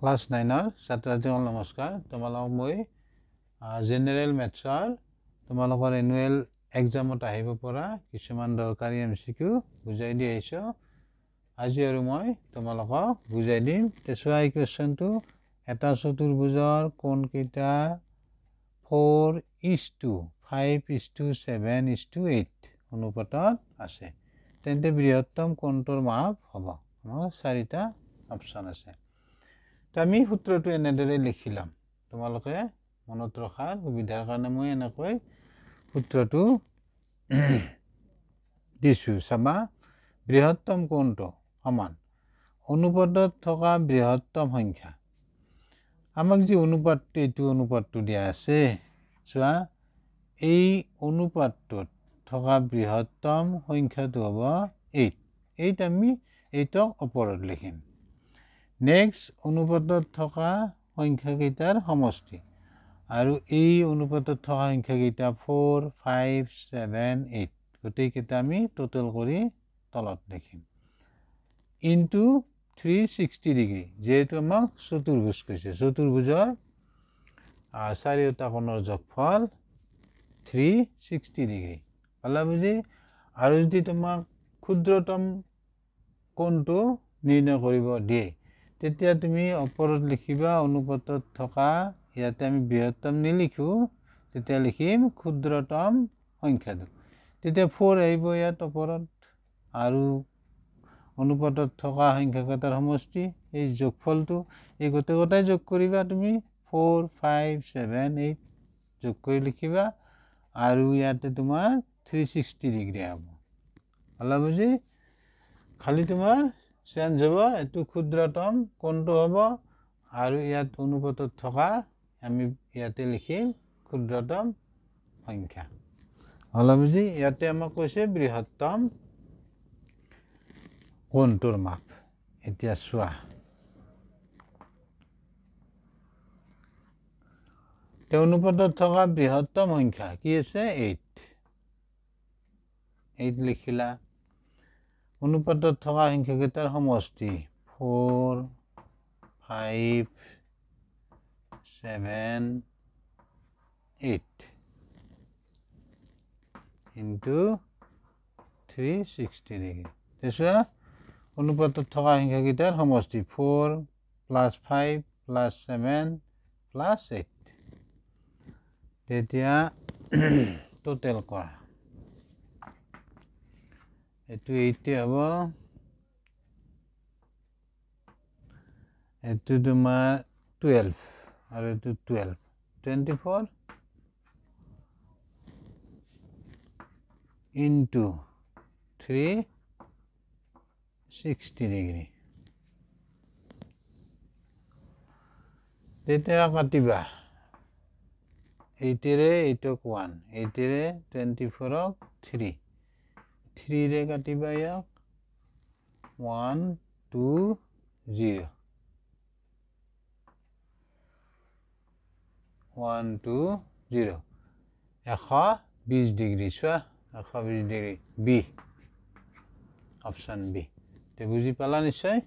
class 9 ছাত্ৰছাত্ৰীসকল নমস্কাৰ তোমালোকক মই জেনাৰেল মেথছৰ তোমালোকৰ এনুৱেল এক্সামত আহিব পৰা কিছুমান দৰকাৰী এমসিকিউ বুজাই দি আহিছো আজি আৰু মই তোমালোকক বুজাই দিম তেছোৱা এই কোৱেশ্চনটো এটা চতুৰ্ভুজৰ কোণ কেইটা 4:5:7:8 অনুপাতত আছে তেন্তে বৃহত্তম কোণটোৰ মাপ হ'ব আমাৰ চাৰিটা অপচন আছে আমি সূত্ৰটো এনেদৰে লিখিলাম তোমালোকে মনত ৰখাৰ সুবিধাৰ কাৰণে মই এনেকৈ সূত্ৰটো দিছো চাবা বৃহত্তম কোণটো সমান অনুপাতত থকা বৃহত্তম সংখ্যা আমাক যে অনুপাতটো এইটো অনুপাতটো দিয়া আছে চোৱা এই অনুপাতটোত থকা বৃহত্তম সংখ্যাটো হ'ব 8 আমি এইটোক ওপৰত লিখিম নেক্সট অনুপাতত থকা সংখ্যা কেইটাৰ সমষ্টি আৰু এই অনুপাতত থকা সংখ্যা কেইটা 4 5 7 8 গটেই কেইটা আমি টোটাল কৰি তলত লিখিম ইনটু 360 ডিগ্ৰী যেটো আমাক চতুৰ্ভুজ কৈছে চতুৰ্ভুজৰ চাৰিওটা কোণৰ যোগফল 360 ডিগ্ৰী হলা বুজি আৰু যদি তোমাক ক্ষুদ্ৰতম কোণটো নিৰ্ণয় কৰিব দিয়ে তেতিয়া তুমি ওপৰত লিখিবা অনুপাতত থকা ইয়াতে আমি বৃহত্তম নিলিখো তেতিয়া লিখিম ক্ষুদ্ৰতম সংখ্যাটো তেতিয়া 4 আহিব ইয়াত ওপৰত আৰু অনুপাতত থকা সংখ্যা কেইটাৰ সমষ্টি এই যোগফলটো এই গোটেই যোগ কৰিবা তুমি 4 5 7 8 যোগ কৰি লিখিবা আৰু ইয়াতে তোমাৰ 360 ডিগ্ৰী হ'ব হলা বুজি খালি তোমাৰ চেঞ্জ হ'ব এটো ক্ষুদ্ৰতম কোণটো হ'ব আৰু ইয়াত অনুপাতত থকা আমি ইয়াতে লিখিম ক্ষুদ্ৰতম সংখ্যা হলা বুজি ইয়াতে আমাক কৈছে বৃহত্তম কোণটোৰ মাপ এতিয়া চোৱা তে অনুপাতত থকা বৃহত্তম সংখ্যা কি আছে 8 লিখিলা অনুপাতত থকা সংখ্যা কেইটাৰ সমষ্টি 4 5 7 8 into 360 ডিগ্ৰী তেছোৱা অনুপাতত থকা সংখ্যা কেইটাৰ সমষ্টি 4 plus 5 plus 7 plus 8 তেতিয়া টোটাল কৰা এটো 8 হ'ব এটো তোমাৰ 12 আৰু এটো 12 24 into 360 ডিগ্ৰী তেতিয়া কাটিবা 8 ৰে 8ক 1 8 ৰে 24ক 3 3 ৰে কাটিবা ইয়াক 1 2 0 1 2 0 120 ডিগ্ৰী চোৱা 120 ডিগ্ৰী বি অপশন বি তে বুজি পালা নিশ্চয়